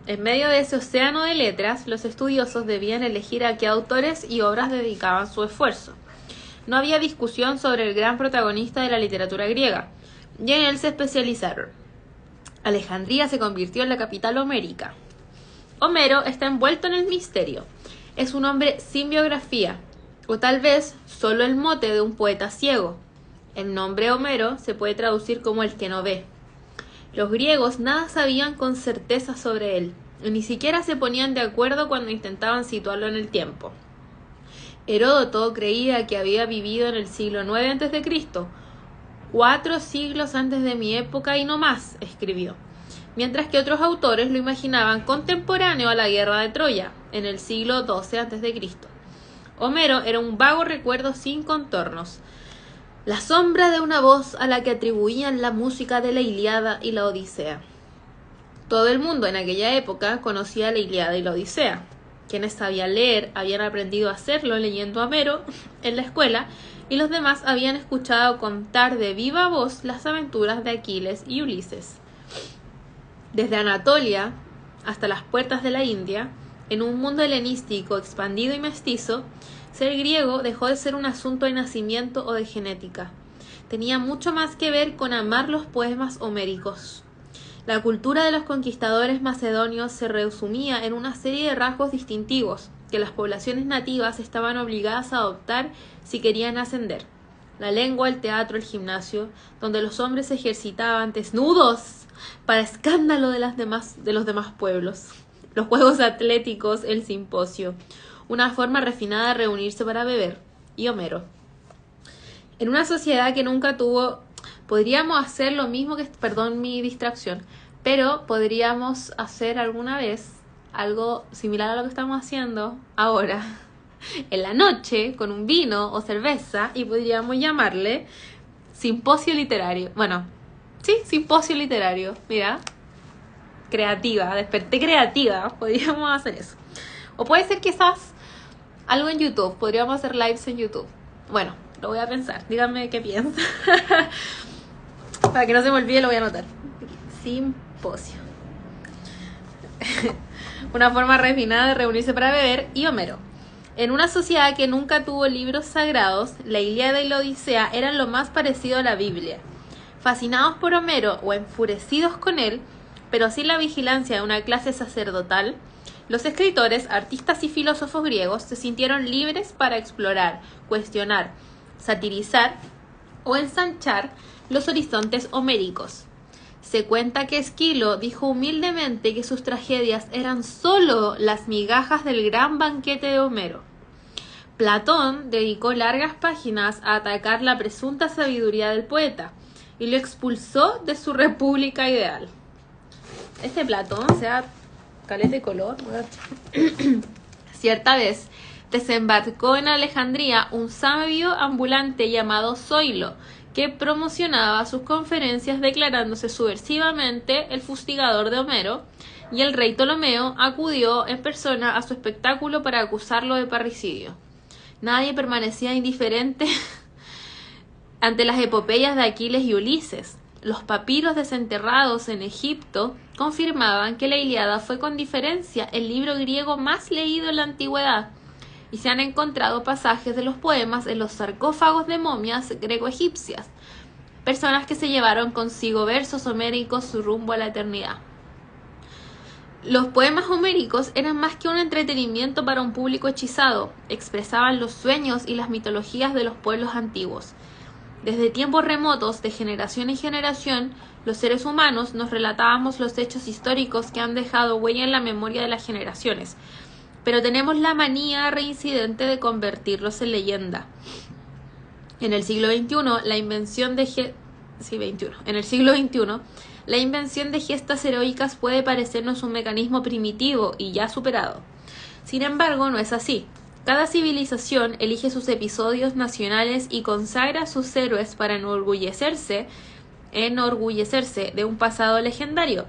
[SPEAKER 1] En medio de ese océano de letras, los estudiosos debían elegir a qué autores y obras dedicaban su esfuerzo. No había discusión sobre el gran protagonista de la literatura griega, y en él se especializaron. Alejandría se convirtió en la capital homérica. Homero está envuelto en el misterio. Es un hombre sin biografía, o tal vez solo el mote de un poeta ciego. El nombre Homero se puede traducir como el que no ve. Los griegos nada sabían con certeza sobre él, y ni siquiera se ponían de acuerdo cuando intentaban situarlo en el tiempo. Heródoto creía que había vivido en el siglo IX a.C., 4 siglos antes de mi época y no más, escribió, mientras que otros autores lo imaginaban contemporáneo a la guerra de Troya, en el siglo XII a.C. Homero era un vago recuerdo sin contornos, la sombra de una voz a la que atribuían la música de la Ilíada y la Odisea. Todo el mundo en aquella época conocía la Ilíada y la Odisea. Quienes sabían leer habían aprendido a hacerlo leyendo a Homero en la escuela, y los demás habían escuchado contar de viva voz las aventuras de Aquiles y Ulises. Desde Anatolia hasta las puertas de la India, en un mundo helenístico expandido y mestizo, ser griego dejó de ser un asunto de nacimiento o de genética. Tenía mucho más que ver con amar los poemas homéricos. La cultura de los conquistadores macedonios se resumía en una serie de rasgos distintivos que las poblaciones nativas estaban obligadas a adoptar si querían ascender. La lengua, el teatro, el gimnasio, donde los hombres se ejercitaban desnudos para escándalo de los demás pueblos. Los juegos atléticos, el simposio, una forma refinada de reunirse para beber, y Homero. En una sociedad que nunca tuvo... Podríamos hacer lo mismo que... Perdón mi distracción. Pero podríamos hacer alguna vez algo similar a lo que estamos haciendo ahora, en la noche, con un vino o cerveza, y podríamos llamarle simposio literario. Bueno, sí, simposio literario. Mira, creativa, desperté creativa. Podríamos hacer eso. O puede ser quizás algo en YouTube. Podríamos hacer lives en YouTube. Bueno, lo voy a pensar. Díganme qué piensan. Para que no se me olvide, lo voy a anotar. Simposio. Una forma refinada de reunirse para beber, y Homero. En una sociedad que nunca tuvo libros sagrados, la Ilíada y la Odisea eran lo más parecido a la Biblia. Fascinados por Homero o enfurecidos con él, pero sin la vigilancia de una clase sacerdotal, los escritores, artistas y filósofos griegos se sintieron libres para explorar, cuestionar, satirizar o ensanchar los horizontes homéricos. Se cuenta que Esquilo dijo humildemente que sus tragedias eran solo las migajas del gran banquete de Homero. Platón dedicó largas páginas a atacar la presunta sabiduría del poeta y lo expulsó de su república ideal. Este Platón, o sea, caleta de color. Cierta vez desembarcó en Alejandría un sabio ambulante llamado Zoilo, que promocionaba sus conferencias declarándose subversivamente el fustigador de Homero, y el rey Ptolomeo acudió en persona a su espectáculo para acusarlo de parricidio. Nadie permanecía indiferente ante las epopeyas de Aquiles y Ulises. Los papiros desenterrados en Egipto confirmaban que la Ilíada fue con diferencia el libro griego más leído en la antigüedad, y se han encontrado pasajes de los poemas en los sarcófagos de momias greco-egipcias, personas que se llevaron consigo versos homéricos su rumbo a la eternidad. Los poemas homéricos eran más que un entretenimiento para un público hechizado, expresaban los sueños y las mitologías de los pueblos antiguos. Desde tiempos remotos, de generación en generación, los seres humanos nos relatábamos los hechos históricos que han dejado huella en la memoria de las generaciones, pero tenemos la manía reincidente de convertirlos en leyenda. En el siglo XXI, la invención de gestas heroicas puede parecernos un mecanismo primitivo y ya superado. Sin embargo, no es así. Cada civilización elige sus episodios nacionales y consagra a sus héroes para enorgullecerse de un pasado legendario.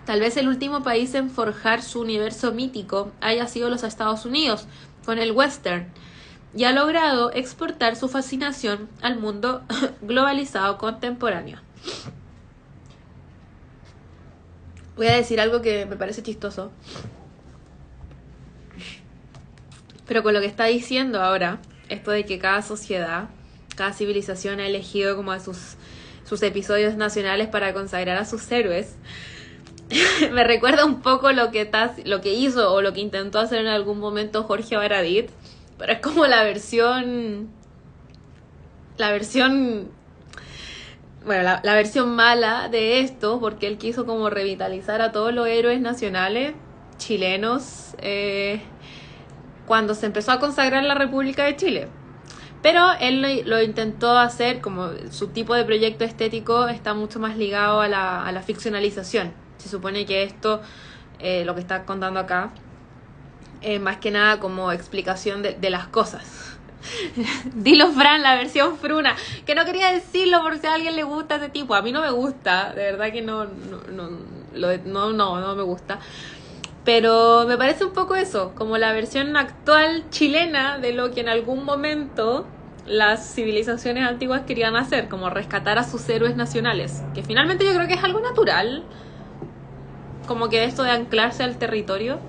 [SPEAKER 1] Tal vez el último país en forjar su universo mítico haya sido los Estados Unidos, con el western, y ha logrado exportar su fascinación al mundo globalizado contemporáneo. Voy a decir algo que me parece chistoso. Pero con lo que está diciendo ahora, esto de que cada sociedad, cada civilización ha elegido como a sus episodios nacionales para consagrar a sus héroes, me recuerda un poco lo que hizo o lo que intentó hacer en algún momento Jorge Baradit, pero es como la versión mala de esto, porque él quiso como revitalizar a todos los héroes nacionales chilenos cuando se empezó a consagrar la República de Chile. Pero él lo intentó hacer, como su tipo de proyecto estético está mucho más ligado a la ficcionalización. Se supone que esto, lo que está contando acá, es más que nada como explicación de las cosas. Dilo, Fran, la versión fruna, que no quería decirlo por si a alguien le gusta ese tipo. A mí no me gusta, de verdad que no me gusta. Pero me parece un poco eso, como la versión actual chilena de lo que en algún momento las civilizaciones antiguas querían hacer, como rescatar a sus héroes nacionales, que finalmente yo creo que es algo natural, como que esto de anclarse al territorio.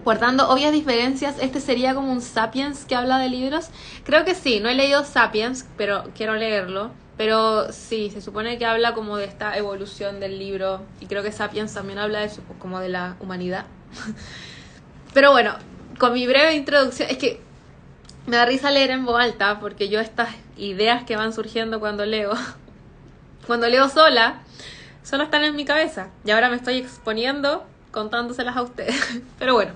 [SPEAKER 1] Guardando obvias diferencias, este sería como un Sapiens que habla de libros. Creo que sí, no he leído Sapiens, pero quiero leerlo. Pero sí, se supone que habla como de esta evolución del libro. Y creo que Sapiens también habla de eso, como de la humanidad. Pero bueno, con mi breve introducción, es que me da risa leer en voz alta, porque yo estas ideas que van surgiendo cuando leo sola, solo están en mi cabeza. Y ahora me estoy exponiendo contándoselas a ustedes. Pero bueno.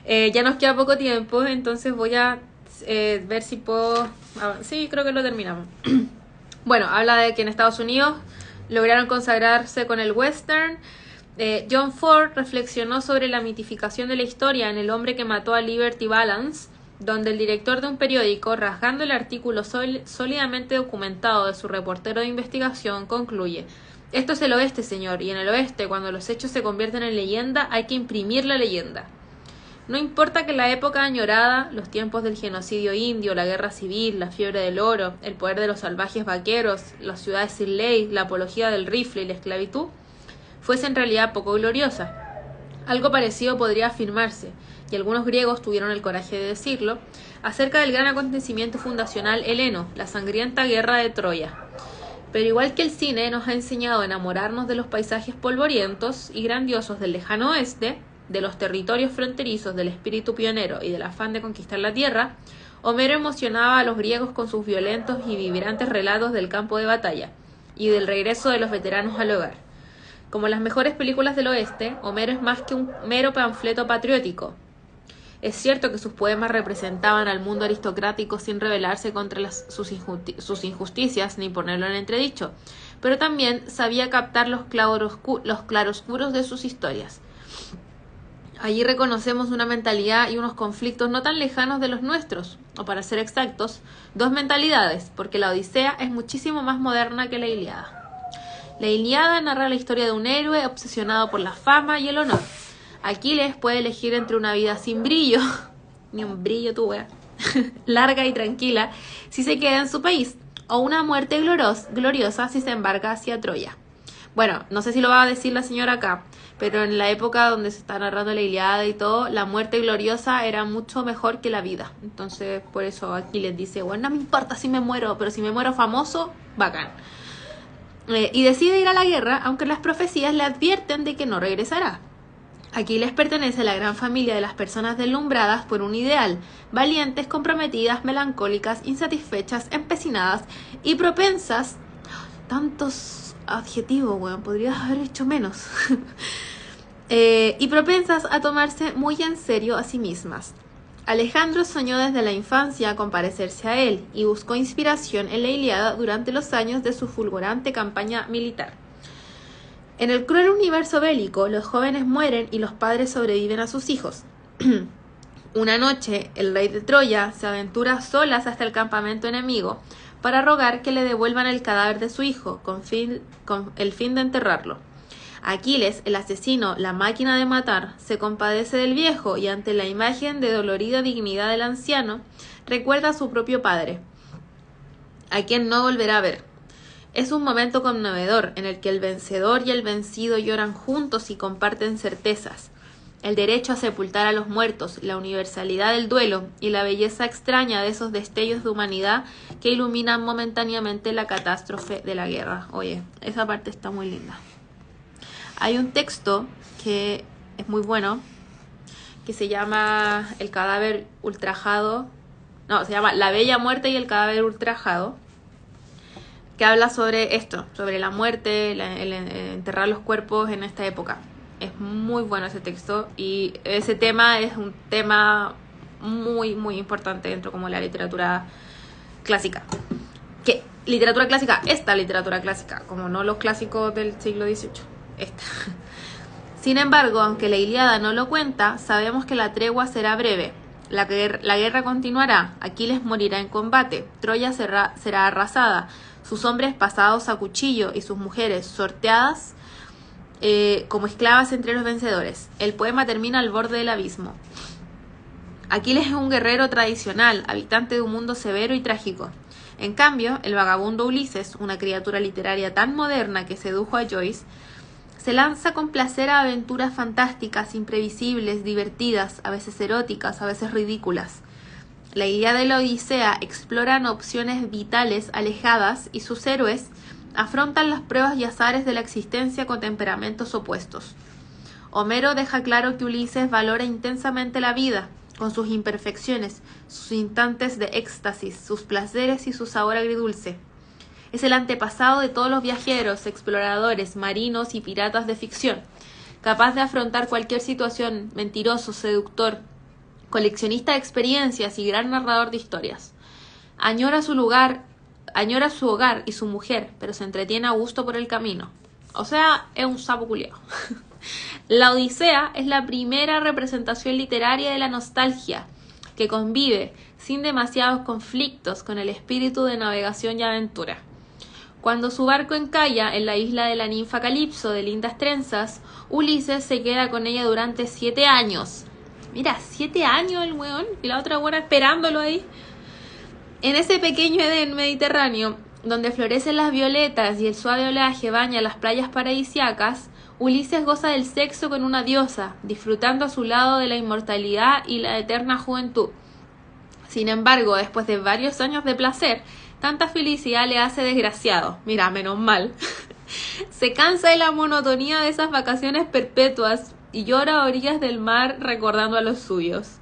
[SPEAKER 1] Ya nos queda poco tiempo, entonces voy a ver si puedo... Sí, creo que lo terminamos. Bueno, habla de que en Estados Unidos lograron consagrarse con el western. John Ford reflexionó sobre la mitificación de la historia en El hombre que mató a Liberty Balance, donde el director de un periódico, rasgando el artículo sólidamente documentado de su reportero de investigación, concluye: esto es el oeste, señor, y en el oeste, cuando los hechos se convierten en leyenda, hay que imprimir la leyenda. No importa que la época añorada, los tiempos del genocidio indio, la guerra civil, la fiebre del oro, el poder de los salvajes vaqueros, las ciudades sin ley, la apología del rifle y la esclavitud, fuese en realidad poco gloriosa. Algo parecido podría afirmarse, y algunos griegos tuvieron el coraje de decirlo, acerca del gran acontecimiento fundacional heleno, la sangrienta guerra de Troya. Pero igual que el cine nos ha enseñado a enamorarnos de los paisajes polvorientos y grandiosos del lejano oeste, de los territorios fronterizos, del espíritu pionero y del afán de conquistar la tierra, Homero emocionaba a los griegos con sus violentos y vibrantes relatos del campo de batalla y del regreso de los veteranos al hogar. Como las mejores películas del oeste, Homero es más que un mero panfleto patriótico. Es cierto que sus poemas representaban al mundo aristocrático sin rebelarse contra sus injusticias ni ponerlo en entredicho, pero también sabía captar los claroscuros de sus historias. Allí reconocemos una mentalidad y unos conflictos no tan lejanos de los nuestros, o para ser exactos, dos mentalidades, porque la Odisea es muchísimo más moderna que la Ilíada. La Ilíada narra la historia de un héroe obsesionado por la fama y el honor. Aquiles puede elegir entre una vida sin brillo, ni un brillo tu wea, larga y tranquila, si se queda en su país, o una muerte gloriosa si se embarca hacia Troya. Bueno, no sé si lo va a decir la señora acá, pero en la época donde se está narrando la Ilíada y todo, la muerte gloriosa era mucho mejor que la vida. Entonces, por eso aquí les dice, bueno, no me importa si me muero, pero si me muero famoso, bacán. Y decide ir a la guerra, aunque las profecías le advierten de que no regresará. Aquiles pertenece a la gran familia de las personas deslumbradas por un ideal, valientes, comprometidas, melancólicas, insatisfechas, empecinadas y propensas... Tantos adjetivos, weón, podrías haber hecho menos. Y propensas a tomarse muy en serio a sí mismas. Alejandro soñó desde la infancia con parecerse a él y buscó inspiración en la Ilíada durante los años de su fulgurante campaña militar. En el cruel universo bélico, los jóvenes mueren y los padres sobreviven a sus hijos. Una noche, el rey de Troya se aventura solas hasta el campamento enemigo para rogar que le devuelvan el cadáver de su hijo, con el fin de enterrarlo. Aquiles, el asesino, la máquina de matar, se compadece del viejo y ante la imagen de dolorida dignidad del anciano, recuerda a su propio padre, a quien no volverá a ver. Es un momento conmovedor en el que el vencedor y el vencido lloran juntos y comparten certezas. El derecho a sepultar a los muertos, la universalidad del duelo y la belleza extraña de esos destellos de humanidad que iluminan momentáneamente la catástrofe de la guerra. Oye, esa parte está muy linda. Hay un texto que es muy bueno, que se llama El cadáver ultrajado. No, se llama La bella muerte y el cadáver ultrajado, que habla sobre esto, sobre la muerte, el enterrar los cuerpos en esta época. Es muy bueno ese texto y ese tema es un tema muy, muy importante dentro como la literatura clásica. ¿Qué? Literatura clásica, esta literatura clásica, como no los clásicos del siglo XVIII. Esta. Sin embargo, aunque la Ilíada no lo cuenta, sabemos que la tregua será breve. La guerra continuará, Aquiles morirá en combate, Troya será arrasada, sus hombres pasados a cuchillo y sus mujeres sorteadas como esclavas entre los vencedores. El poema termina al borde del abismo. Aquiles es un guerrero tradicional, habitante de un mundo severo y trágico. En cambio, el vagabundo Ulises, una criatura literaria tan moderna que sedujo a Joyce, se lanza con placer a aventuras fantásticas, imprevisibles, divertidas, a veces eróticas, a veces ridículas. La Ilíada y la Odisea exploran opciones vitales alejadas y sus héroes afrontan las pruebas y azares de la existencia con temperamentos opuestos. Homero deja claro que Ulises valora intensamente la vida, con sus imperfecciones, sus instantes de éxtasis, sus placeres y su sabor agridulce. Es el antepasado de todos los viajeros, exploradores, marinos y piratas de ficción, capaz de afrontar cualquier situación, mentiroso, seductor, coleccionista de experiencias y gran narrador de historias. Añora su hogar y su mujer, pero se entretiene a gusto por el camino. O sea, es un sapo culiao. La Odisea es la primera representación literaria de la nostalgia, que convive, sin demasiados conflictos, con el espíritu de navegación y aventura. Cuando su barco encalla en la isla de la ninfa Calipso de lindas trenzas, Ulises se queda con ella durante 7 años. Mira, 7 años el weón, y la otra buena esperándolo ahí. En ese pequeño Edén mediterráneo, donde florecen las violetas y el suave oleaje baña las playas paradisíacas, Ulises goza del sexo con una diosa, disfrutando a su lado de la inmortalidad y la eterna juventud. Sin embargo, después de varios años de placer, tanta felicidad le hace desgraciado. Mira, menos mal. Se cansa de la monotonía de esas vacaciones perpetuas y llora a orillas del mar recordando a los suyos.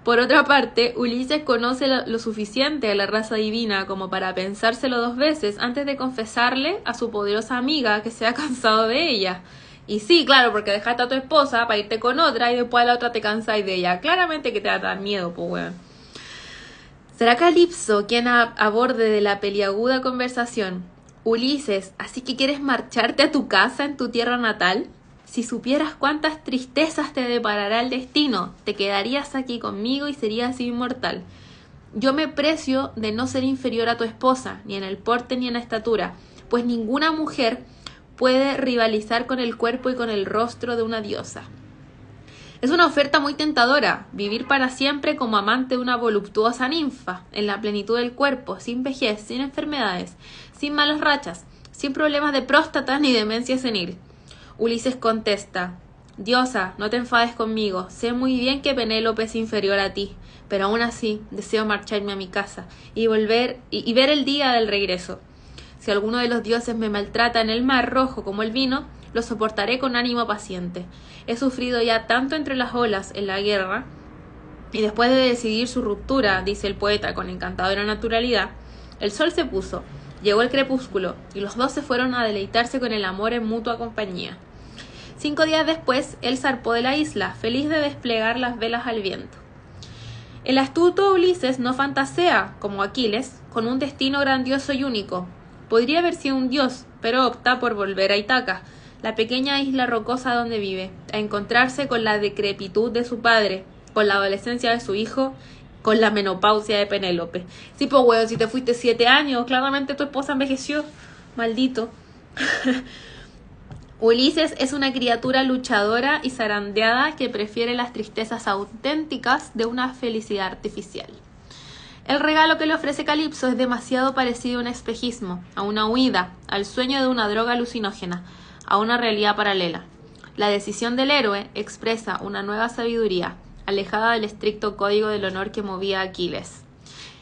[SPEAKER 1] Por otra parte, Ulises conoce lo suficiente a la raza divina como para pensárselo 2 veces antes de confesarle a su poderosa amiga que se ha cansado de ella. Y sí, claro, porque dejaste a tu esposa para irte con otra y después a la otra te cansáis de ella. Claramente que te va a dar miedo, pues weón. Será Calipso quien aborde de la peliaguda conversación. Ulises, ¿así que quieres marcharte a tu casa en tu tierra natal? Si supieras cuántas tristezas te deparará el destino, te quedarías aquí conmigo y serías inmortal. Yo me precio de no ser inferior a tu esposa, ni en el porte ni en la estatura, pues ninguna mujer puede rivalizar con el cuerpo y con el rostro de una diosa. Es una oferta muy tentadora, vivir para siempre como amante de una voluptuosa ninfa, en la plenitud del cuerpo, sin vejez, sin enfermedades, sin malas rachas, sin problemas de próstata ni demencia senil. Ulises contesta: Diosa, no te enfades conmigo, sé muy bien que Penélope es inferior a ti, pero aún así deseo marcharme a mi casa y volver y ver el día del regreso. Si alguno de los dioses me maltrata en el mar rojo como el vino, lo soportaré con ánimo paciente. He sufrido ya tanto entre las olas en la guerra, y después de decidir su ruptura, dice el poeta con encantadora naturalidad, el sol se puso, llegó el crepúsculo, y los 2 se fueron a deleitarse con el amor en mutua compañía. 5 días después, él zarpó de la isla, feliz de desplegar las velas al viento. El astuto Ulises no fantasea, como Aquiles, con un destino grandioso y único. Podría haber sido un dios, pero opta por volver a Ítaca, la pequeña isla rocosa donde vive, a encontrarse con la decrepitud de su padre, con la adolescencia de su hijo, con la menopausia de Penélope. Sí, pues weón, si te fuiste 7 años, claramente tu esposa envejeció. Maldito. Ulises es una criatura luchadora y zarandeada que prefiere las tristezas auténticas de una felicidad artificial. El regalo que le ofrece Calipso es demasiado parecido a un espejismo, a una huida, al sueño de una droga alucinógena, a una realidad paralela. La decisión del héroe expresa una nueva sabiduría, alejada del estricto código del honor que movía a Aquiles.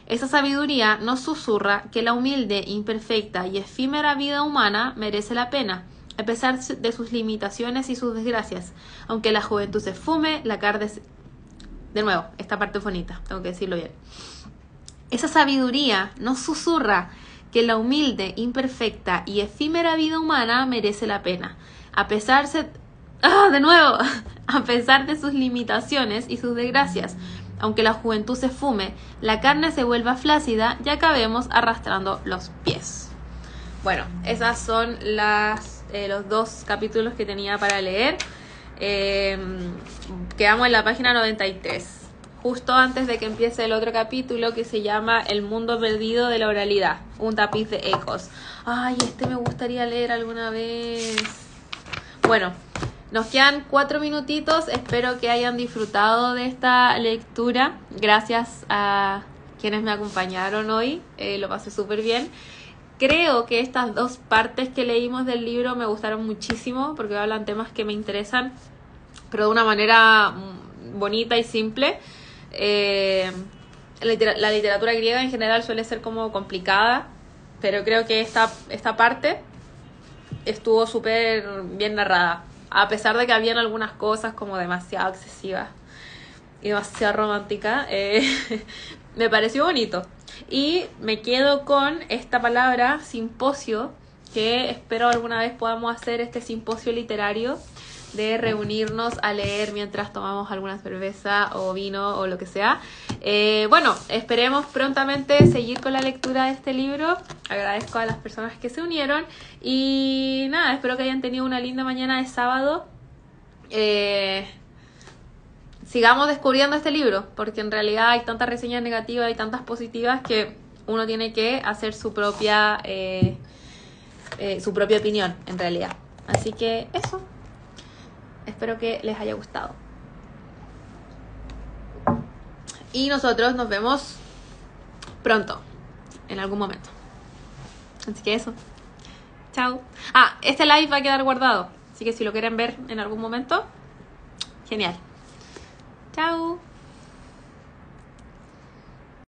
[SPEAKER 1] Esa sabiduría nos susurra que la humilde, imperfecta y efímera vida humana merece la pena, a pesar de sus limitaciones y sus desgracias, aunque la juventud se fume, la carne se... De nuevo, esta parte es bonita, tengo que decirlo bien. Esa sabiduría nos susurra que la humilde, imperfecta y efímera vida humana merece la pena, a pesar de sus limitaciones y sus desgracias. Aunque la juventud se fume, la carne se vuelva flácida y acabemos arrastrando los pies. Bueno, esas son los 2 capítulos que tenía para leer. Quedamos en la página 93. Justo antes de que empiece el otro capítulo que se llama El mundo perdido de la oralidad, un tapiz de ecos. Ay, este me gustaría leer alguna vez. Bueno, nos quedan 4 minutitos. Espero que hayan disfrutado de esta lectura. Gracias a quienes me acompañaron hoy. Lo pasé súper bien. Creo que estas 2 partes que leímos del libro me gustaron muchísimo porque hablan temas que me interesan, pero de una manera bonita y simple. La literatura griega en general suele ser como complicada, pero creo que esta parte estuvo súper bien narrada, a pesar de que habían algunas cosas como demasiado excesivas y demasiado románticas. Me pareció bonito y me quedo con esta palabra simposio, que espero alguna vez podamos hacer este simposio literario de reunirnos a leer mientras tomamos alguna cerveza o vino o lo que sea. Bueno, esperemos prontamente seguir con la lectura de este libro. Agradezco a las personas que se unieron y nada, espero que hayan tenido una linda mañana de sábado. Sigamos descubriendo este libro, porque en realidad hay tantas reseñas negativas y tantas positivas que uno tiene que hacer su propia opinión en realidad. Así que eso. Espero que les haya gustado. Y nosotros nos vemos pronto, en algún momento. Así que eso. Chao. Este live va a quedar guardado. Así que si lo quieren ver en algún momento, genial. Chao.